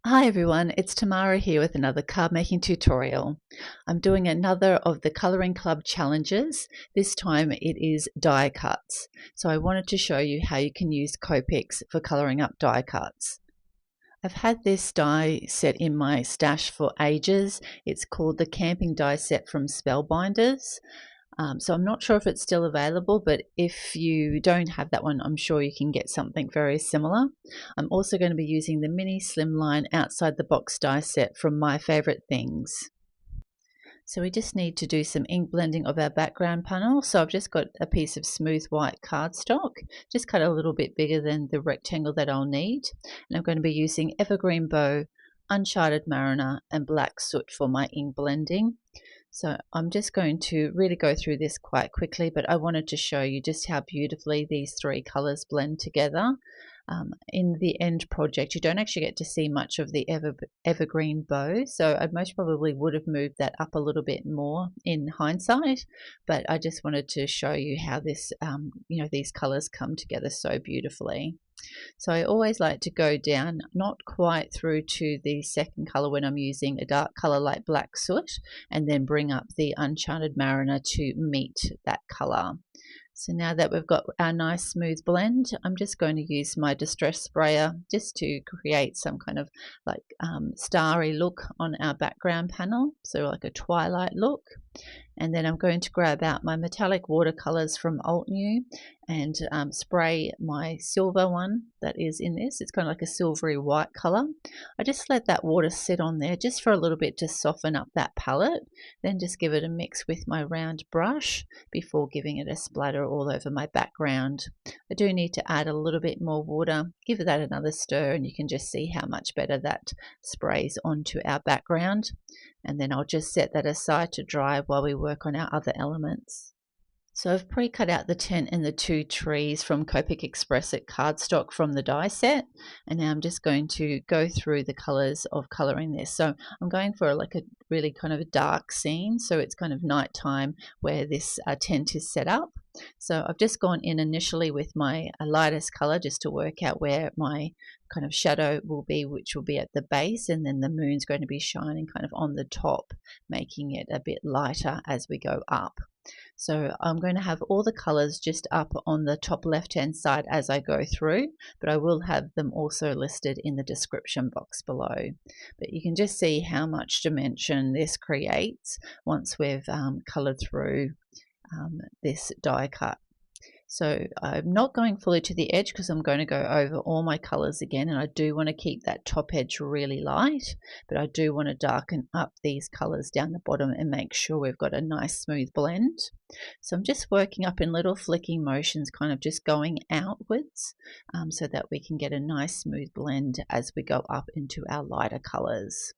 Hi everyone, it's Tamara here with another card making tutorial. I'm doing another of the Colouring Club challenges. This time it is die cuts. So I wanted to show you how you can use Copics for colouring up die cuts. I've had this die set in my stash for ages. It's called the Camping die set from Spellbinders. So I'm not sure if it's still available, but if you don't have that one, I'm sure you can get something very similar. I'm also going to be using the mini Slimline outside the box die set from My Favorite Things. So we just need to do some ink blending of our background panel. So I've just got a piece of smooth white cardstock, just cut a little bit bigger than the rectangle that I'll need. And I'm going to be using Evergreen Bough, Unchartered Mariner and Black Soot for my ink blending. So I'm just going to really go through this quite quickly, but I wanted to show you just how beautifully these three colors blend together. In the end project, you don't actually get to see much of the evergreen bow, so I most probably would have moved that up a little bit more in hindsight, but I just wanted to show you how this, these colors come together so beautifully. So I always like to go down not quite through to the second color when I'm using a dark color like Black Soot, and then bring up the Uncharted Mariner to meet that color. So now that we've got our nice smooth blend, I'm just going to use my distress sprayer just to create some kind of like starry look on our background panel, so like a twilight look. And then I'm going to grab out my metallic watercolors from Altenew and spray my silver one that is in this. It's kind of like a silvery white color. I just let that water sit on there just for a little bit to soften up that palette, then just give it a mix with my round brush before giving it a splatter all over my background. I do need to add a little bit more water, give that another stir, and you can just see how much better that sprays onto our background. And then I'll just set that aside to dry while we work on our other elements. So I've pre-cut out the tent and the two trees from Copic Express at cardstock from the die set, and now I'm just going to go through the colors of coloring this. So I'm going for like a really kind of a dark scene, so it's kind of nighttime where this tent is set up. So I've just gone in initially with my lightest color just to work out where my kind of shadow will be, which will be at the base, and then the moon's going to be shining kind of on the top, making it a bit lighter as we go up. So I'm going to have all the colors just up on the top left hand side as I go through, but I will have them also listed in the description box below. But you can just see how much dimension this creates once we've colored through this die cut. So I'm not going fully to the edge because I'm going to go over all my colors again, and I do want to keep that top edge really light, but I do want to darken up these colors down the bottom and make sure we've got a nice smooth blend. So I'm just working up in little flicking motions, kind of just going outwards so that we can get a nice smooth blend as we go up into our lighter colors.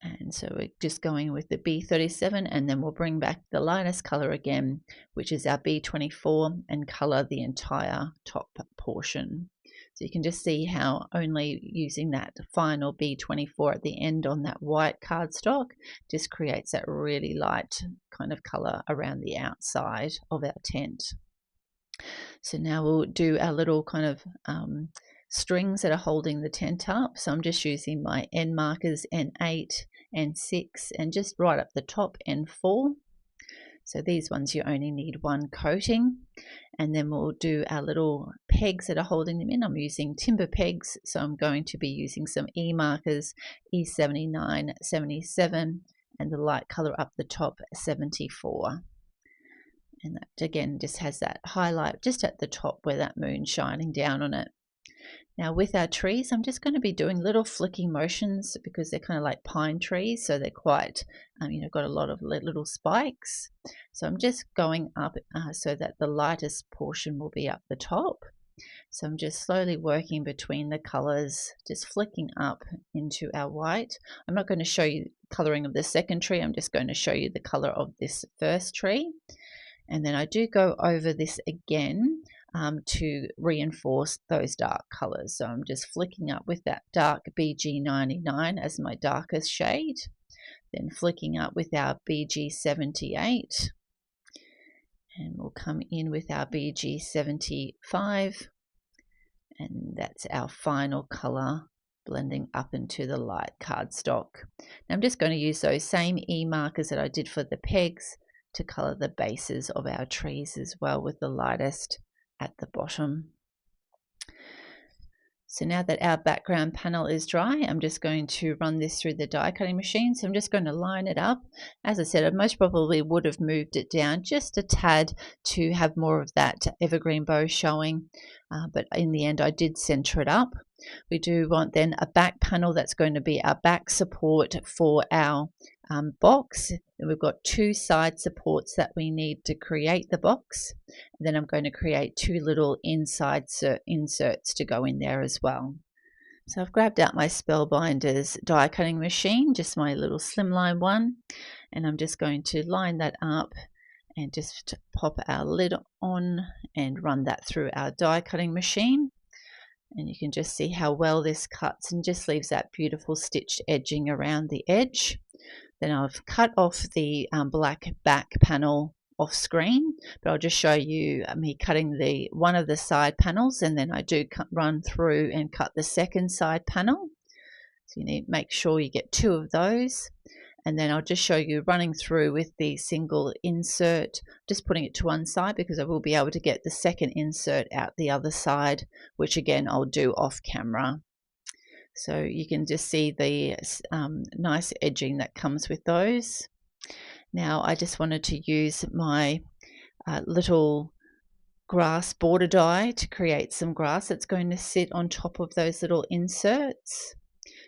And so we're just going with the B37, and then we'll bring back the lightest color again, which is our B24, and color the entire top portion. So you can just see how only using that final B24 at the end on that white cardstock just creates that really light kind of color around the outside of our tent. So now we'll do our little kind of strings that are holding the tent up. So I'm just using my end markers N8, N6, and just right up the top N4. So these ones you only need one coating, and then we'll do our little pegs that are holding them in. I'm using timber pegs, so I'm going to be using some E markers, E79, 77, and the light color up the top 74. And that again just has that highlight just at the top where that moon's shining down on it. Now with our trees, I'm just going to be doing little flicking motions because they're kind of like pine trees, so they're quite, got a lot of little spikes. So I'm just going up so that the lightest portion will be up the top. So I'm just slowly working between the colors, just flicking up into our white. I'm not going to show you coloring of the second tree, I'm just going to show you the color of this first tree. And then I do go over this again to reinforce those dark colors. So I'm just flicking up with that dark BG99 as my darkest shade, then flicking up with our BG78, and we'll come in with our BG75, and that's our final color blending up into the light cardstock. Now I'm just going to use those same E markers that I did for the pegs to colour the bases of our trees as well, with the lightest at the bottom. So now that our background panel is dry, I'm just going to run this through the die cutting machine. So I'm just going to line it up. As I said, I most probably would have moved it down just a tad to have more of that evergreen bow showing, but in the end I did center it up. We do want then a back panel that's going to be our back support for our box. And we've got two side supports that we need to create the box. And then I'm going to create two little inside inserts to go in there as well. So I've grabbed out my Spellbinders die cutting machine, just my little Slimline one, and I'm just going to line that up and just pop our lid on and run that through our die cutting machine. And you can just see how well this cuts and just leaves that beautiful stitched edging around the edge. Then I've cut off the black back panel off screen, but I'll just show you me cutting one of the side panels, and then I do run through and cut the second side panel. So you need to make sure you get two of those. And then I'll just show you running through with the single insert, just putting it to one side because I will be able to get the second insert out the other side, which again I'll do off camera. So you can just see the nice edging that comes with those. Now I just wanted to use my little grass border die to create some grass that's going to sit on top of those little inserts.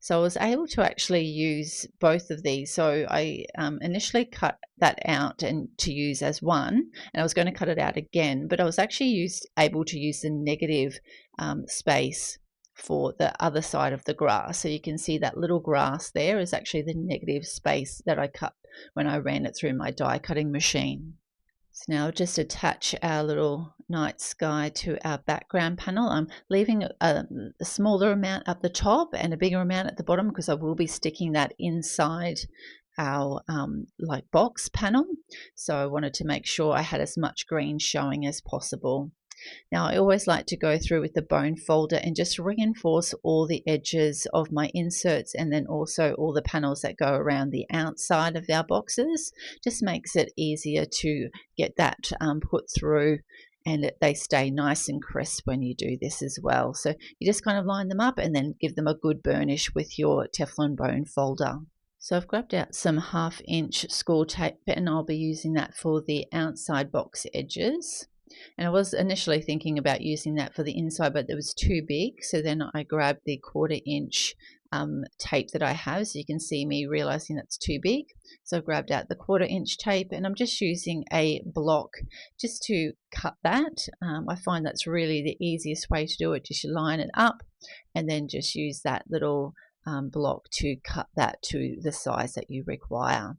So I was able to actually use both of these. So I initially cut that out and to use as one, and I was going to cut it out again, but I was actually able to use the negative space for the other side of the grass. So you can see that little grass there is actually the negative space that I cut when I ran it through my die cutting machine. So now just attach our little night sky to our background panel. I'm leaving a smaller amount at the top and a bigger amount at the bottom because I will be sticking that inside our like box panel. So I wanted to make sure I had as much green showing as possible. Now I always like to go through with the bone folder and just reinforce all the edges of my inserts, and then also all the panels that go around the outside of our boxes. Just makes it easier to get that put through, and they stay nice and crisp when you do this as well. So you just kind of line them up and then give them a good burnish with your Teflon bone folder. So I've grabbed out some 1/2 inch school tape, and I'll be using that for the outside box edges. And I was initially thinking about using that for the inside, but it was too big. So then I grabbed the 1/4 inch tape that I have. So you can see me realizing that's too big. So I've grabbed out the 1/4 inch tape, and I'm just using a block just to cut that. I find that's really the easiest way to do it. Just line it up and then just use that little block to cut that to the size that you require.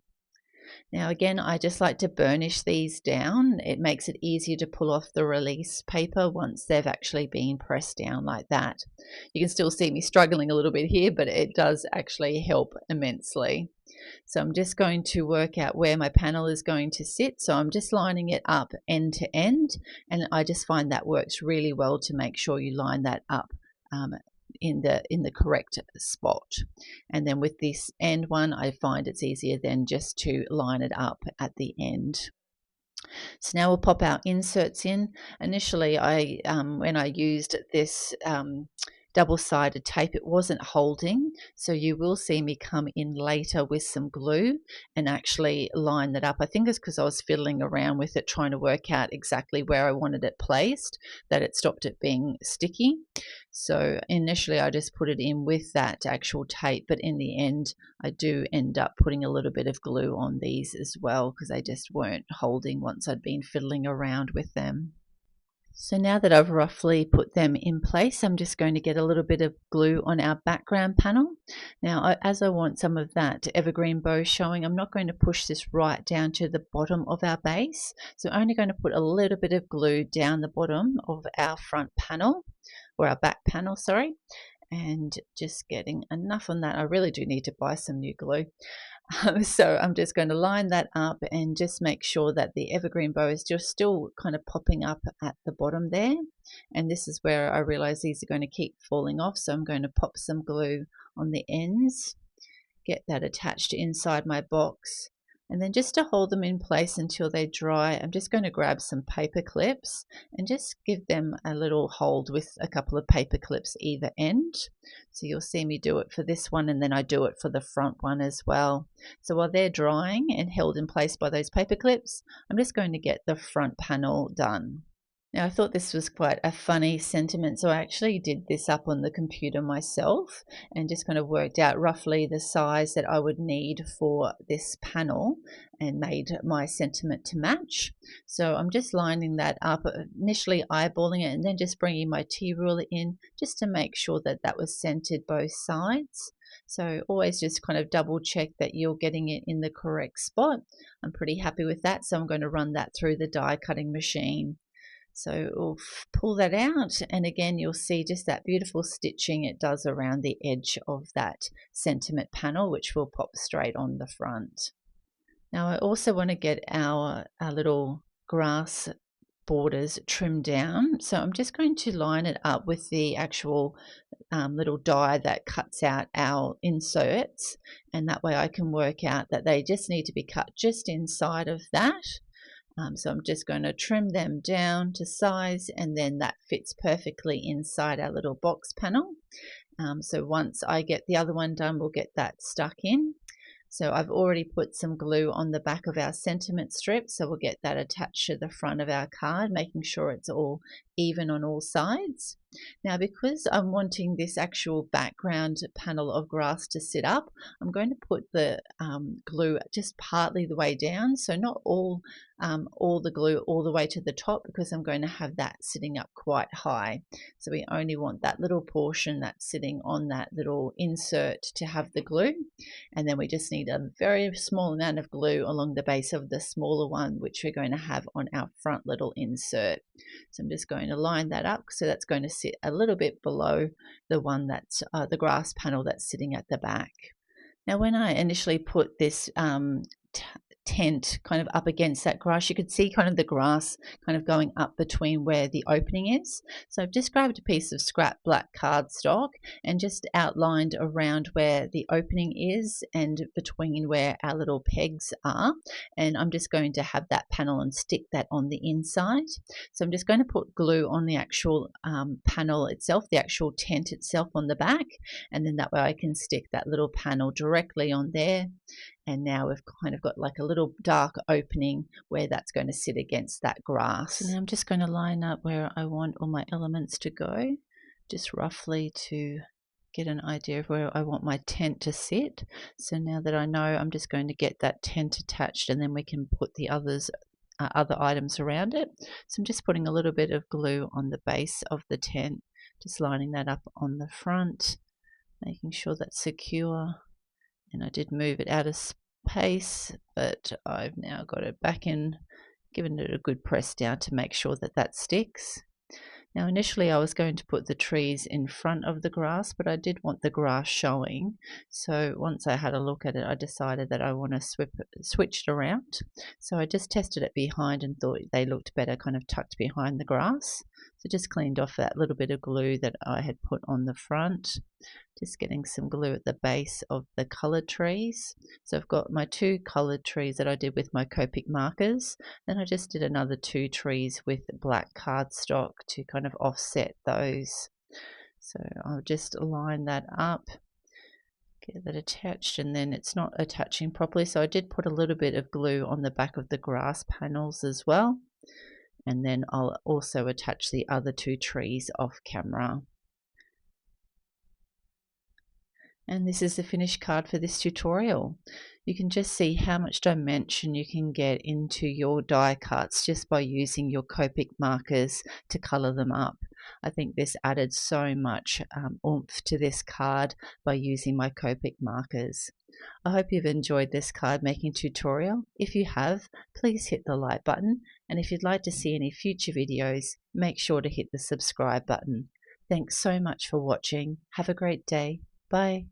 Now again, I just like to burnish these down. It makes it easier to pull off the release paper once they've actually been pressed down like that. You can still see me struggling a little bit here, but it does actually help immensely. So I'm just going to work out where my panel is going to sit. So I'm just lining it up end to end, and I just find that works really well to make sure you line that up in the correct spot. And then with this end one, I find it's easier then just to line it up at the end. So now we'll pop our inserts in. Initially when I used this double-sided tape, it wasn't holding, so you will see me come in later with some glue and actually line that up. I think it's because I was fiddling around with it trying to work out exactly where I wanted it placed that it stopped it being sticky. So initially I just put it in with that actual tape, but in the end I do end up putting a little bit of glue on these as well because they just weren't holding once I'd been fiddling around with them. So now that I've roughly put them in place, I'm just going to get a little bit of glue on our background panel. Now, as I want some of that evergreen bow showing, I'm not going to push this right down to the bottom of our base. So I'm only going to put a little bit of glue down the bottom of our front panel, or our back panel, sorry. and just getting enough on that. I really do need to buy some new glue. So I'm just going to line that up and just make sure that the evergreen bow is just still kind of popping up at the bottom there. And this is where I realize these are going to keep falling off, so I'm going to pop some glue on the ends, get that attached inside my box, and then just to hold them in place until they dry, I'm just going to grab some paper clips and just give them a little hold with a couple of paper clips either end. So you'll see me do it for this one, and then I do it for the front one as well. So while they're drying and held in place by those paper clips, I'm just going to get the front panel done. Now, I thought this was quite a funny sentiment, so I actually did this up on the computer myself and just kind of worked out roughly the size that I would need for this panel and made my sentiment to match. So I'm just lining that up, initially eyeballing it and then just bringing my T-ruler in just to make sure that that was centered both sides. So always just kind of double check that you're getting it in the correct spot. I'm pretty happy with that, so I'm going to run that through the die cutting machine. So we'll pull that out, and again you'll see just that beautiful stitching it does around the edge of that sentiment panel, which will pop straight on the front. Now I also want to get our little grass borders trimmed down, so I'm just going to line it up with the actual little die that cuts out our inserts, and that way I can work out that they just need to be cut just inside of that. So I'm just going to trim them down to size, and then that fits perfectly inside our little box panel. So once I get the other one done, we'll get that stuck in. So I've already put some glue on the back of our sentiment strip, so we'll get that attached to the front of our card, making sure it's all even on all sides. Now, because I'm wanting this actual background panel of grass to sit up, I'm going to put the glue just partly the way down, so not all the glue all the way to the top, because I'm going to have that sitting up quite high. So we only want that little portion that's sitting on that little insert to have the glue, and then we just need a very small amount of glue along the base of the smaller one, which we're going to have on our front little insert. So I'm just going to line that up, so that's going to sit a little bit below the one that's the grass panel that's sitting at the back. Now, when I initially put this tent kind of up against that grass, you could see kind of the grass kind of going up between where the opening is. So I've just grabbed a piece of scrap black cardstock and just outlined around where the opening is and between where our little pegs are, and I'm just going to have that panel and stick that on the inside. So I'm just going to put glue on the actual panel itself, the actual tent itself on the back, and then that way I can stick that little panel directly on there. And now we've kind of got like a little dark opening where that's going to sit against that grass. So now I'm just going to line up where I want all my elements to go, just roughly to get an idea of where I want my tent to sit. So now that I know, I'm just going to get that tent attached, and then we can put the other items around it. So I'm just putting a little bit of glue on the base of the tent, just lining that up on the front, making sure that's secure. And I did move it out of space, but I've now got it back in, given it a good press down to make sure that that sticks. Now, initially I was going to put the trees in front of the grass, but I did want the grass showing. So once I had a look at it, I decided that I want to switch it around. So I just tested it behind and thought they looked better kind of tucked behind the grass. So just cleaned off that little bit of glue that I had put on the front. Just getting some glue at the base of the coloured trees. So I've got my 2 coloured trees that I did with my Copic markers. Then I just did another 2 trees with black cardstock to kind of offset those. So I'll just line that up, get that attached, and then it's not attaching properly. So I did put a little bit of glue on the back of the grass panels as well. And then I'll also attach the other 2 trees off camera. And this is the finished card for this tutorial. You can just see how much dimension you can get into your die cuts just by using your Copic markers to colour them up. I think this added so much oomph to this card by using my Copic markers. I hope you've enjoyed this card making tutorial. If you have, please hit the like button, and if you'd like to see any future videos, make sure to hit the subscribe button. Thanks so much for watching. Have a great day. Bye.